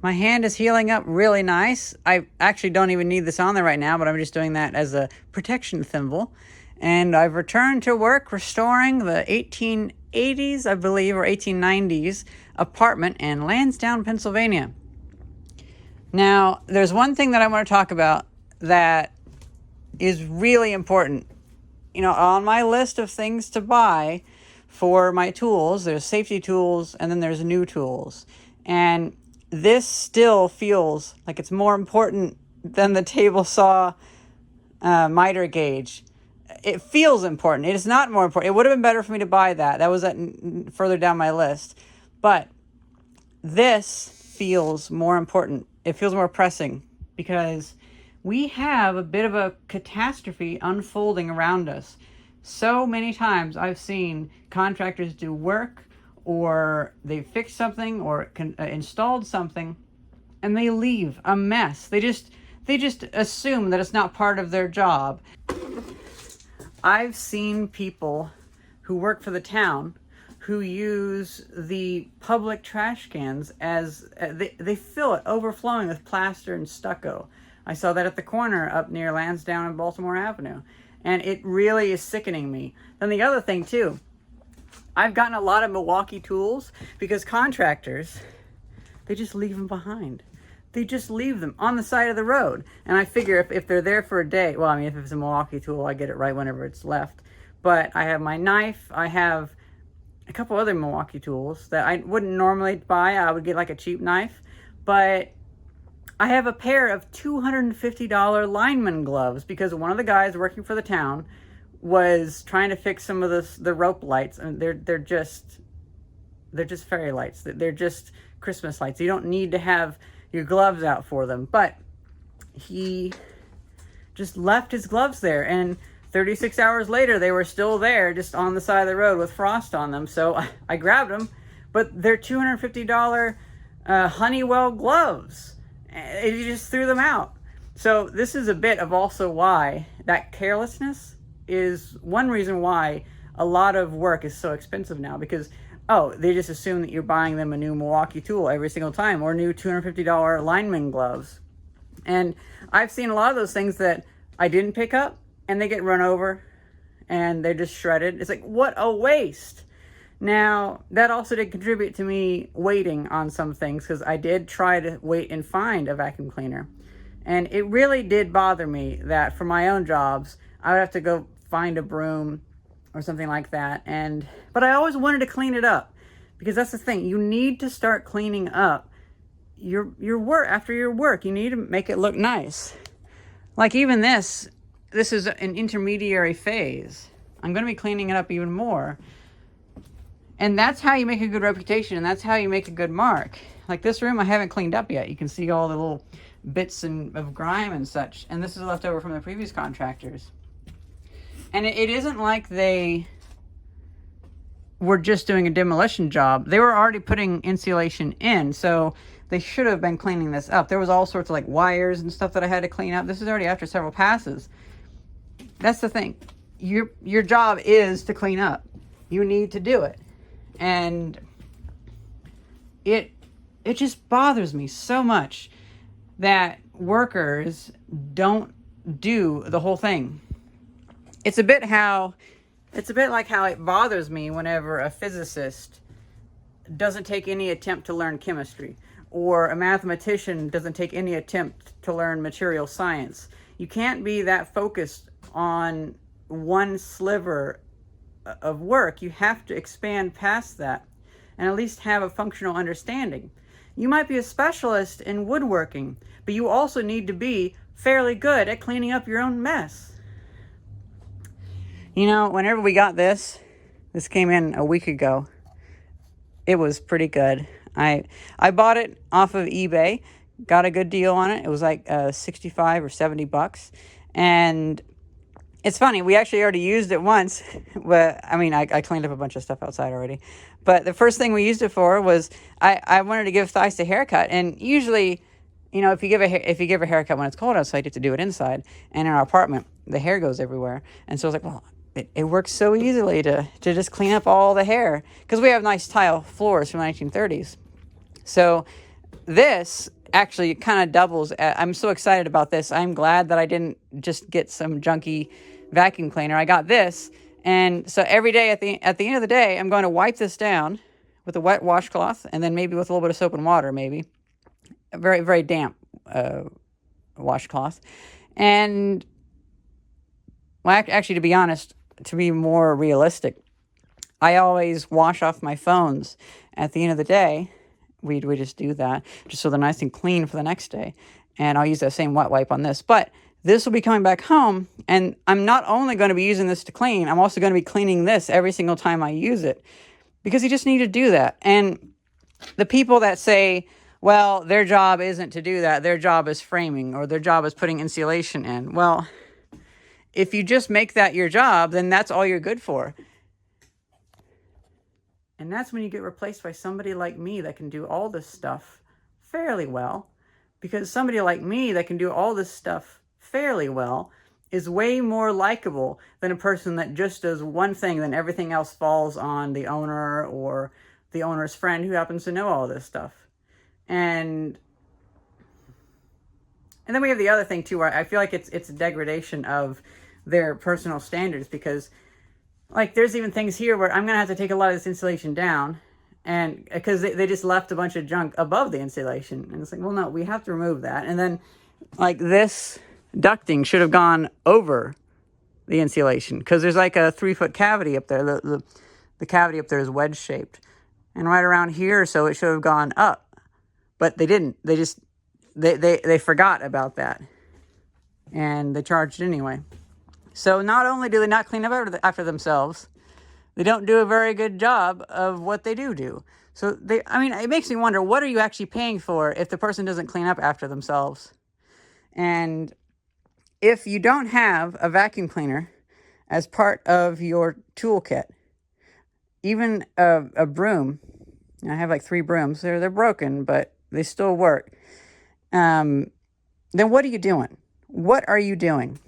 My hand is healing up really nice. I actually don't even need this on there right now, but I'm just doing that as a protection thimble. And I've returned to work restoring the 1880s, I believe, or 1890s apartment in Lansdowne, Pennsylvania. Now, there's one thing that I want to talk about that is really important. You know, on my list of things to buy for my tools, there's safety tools and then there's new tools. And this still feels like it's more important than the table saw miter gauge. It feels important. It is not more important. It would have been better for me to buy that. That was further down my list. But this feels more important. It feels more pressing because we have a bit of a catastrophe unfolding around us. So many times I've seen contractors do work, or they fixed something, or installed something, and they leave a mess. They just assume that it's not part of their job. I've seen people who work for the town who use the public trash cans as they fill it overflowing with plaster and stucco. I saw that at the corner up near Lansdowne and Baltimore Avenue, and it really is sickening me. Then the other thing too, I've gotten a lot of Milwaukee tools because contractors, they just leave them behind. They just leave them on the side of the road. And I figure if they're there for a day, well, I mean, if it's a Milwaukee tool, I get it right whenever it's left. But I have my knife, I have a couple other Milwaukee tools that I wouldn't normally buy. I would get like a cheap knife, but I have a pair of $250 lineman gloves because one of the guys working for the town was trying to fix some of the rope lights, and they're just fairy lights. They're just Christmas lights. You don't need to have your gloves out for them. But he just left his gloves there, and 36 hours later, they were still there, just on the side of the road with frost on them. So I grabbed them, but they're $250 Honeywell gloves. He just threw them out. So this is a bit of also why that carelessness is one reason why a lot of work is so expensive now, because they just assume that you're buying them a new Milwaukee tool every single time, or new $250 lineman gloves. And I've seen a lot of those things that I didn't pick up, and they get run over, and they're just shredded. It's like, what a waste. Now, that also did contribute to me waiting on some things, because I did try to wait and find a vacuum cleaner. And it really did bother me that for my own jobs, I would have to go find a broom or something like that. But I always wanted to clean it up, because that's the thing. You need to start cleaning up your work after your work. You need to make it look nice. Like even this is an intermediary phase. I'm going to be cleaning it up even more. And that's how you make a good reputation, and that's how you make a good mark. Like this room I haven't cleaned up yet. You can see all the little bits of grime and such. And this is left over from the previous contractors. And it isn't like they were just doing a demolition job. They were already putting insulation in, so they should have been cleaning this up. There was all sorts of like wires and stuff that I had to clean up. This is already after several passes. That's the thing. Your job is to clean up. You need to do it. And it just bothers me so much that workers don't do the whole thing. It's a bit like how it bothers me whenever a physicist doesn't take any attempt to learn chemistry, or a mathematician doesn't take any attempt to learn material science. You can't be that focused on one sliver of work. You have to expand past that and at least have a functional understanding. You might be a specialist in woodworking, but you also need to be fairly good at cleaning up your own mess. You know, whenever we got this came in a week ago. It was pretty good. I bought it off of eBay, got a good deal on it. It was like 65 or 70 bucks. And it's funny, we actually already used it once. But I mean, I cleaned up a bunch of stuff outside already. But the first thing we used it for was I wanted to give Theis a haircut. And usually, you know, if you give a haircut when it's cold outside, you have to do it inside. And in our apartment, the hair goes everywhere. And so I was like, well, it works so easily to just clean up all the hair. Because we have nice tile floors from the 1930s. So this actually kind of doubles. I'm so excited about this. I'm glad that I didn't just get some junky vacuum cleaner. I got this. And so every day at the end of the day, I'm going to wipe this down with a wet washcloth, and then maybe with a little bit of soap and water, maybe. A very, very damp washcloth. And, well, actually, to be honest, to be more realistic, I always wash off my phones at the end of the day. We just do that, just so they're nice and clean for the next day. And I'll use that same wet wipe on this. But this will be coming back home, and I'm not only going to be using this to clean, I'm also going to be cleaning this every single time I use it, because you just need to do that. And the people that say, well, their job isn't to do that, their job is framing, or their job is putting insulation in. Well, if you just make that your job, then that's all you're good for. And that's when you get replaced by somebody like me that can do all this stuff fairly well. Because somebody like me that can do all this stuff fairly well is way more likable than a person that just does one thing, then everything else falls on the owner or the owner's friend who happens to know all this stuff. And then we have the other thing too, where I feel like it's a degradation of their personal standards, because like there's even things here where I'm going to have to take a lot of this insulation down, and because they just left a bunch of junk above the insulation. And it's like, well, no, we have to remove that. And then like this ducting should have gone over the insulation, because there's like a 3-foot cavity up there. The cavity up there is wedge shaped. And right around here, so it should have gone up. But they didn't. They just, they forgot about that. And they charged anyway. So not only do they not clean up after themselves, they don't do a very good job of what they do. So it makes me wonder, what are you actually paying for if the person doesn't clean up after themselves? And if you don't have a vacuum cleaner as part of your toolkit, even a broom, I have like 3 brooms. They're broken, but they still work. Then what are you doing? What are you doing?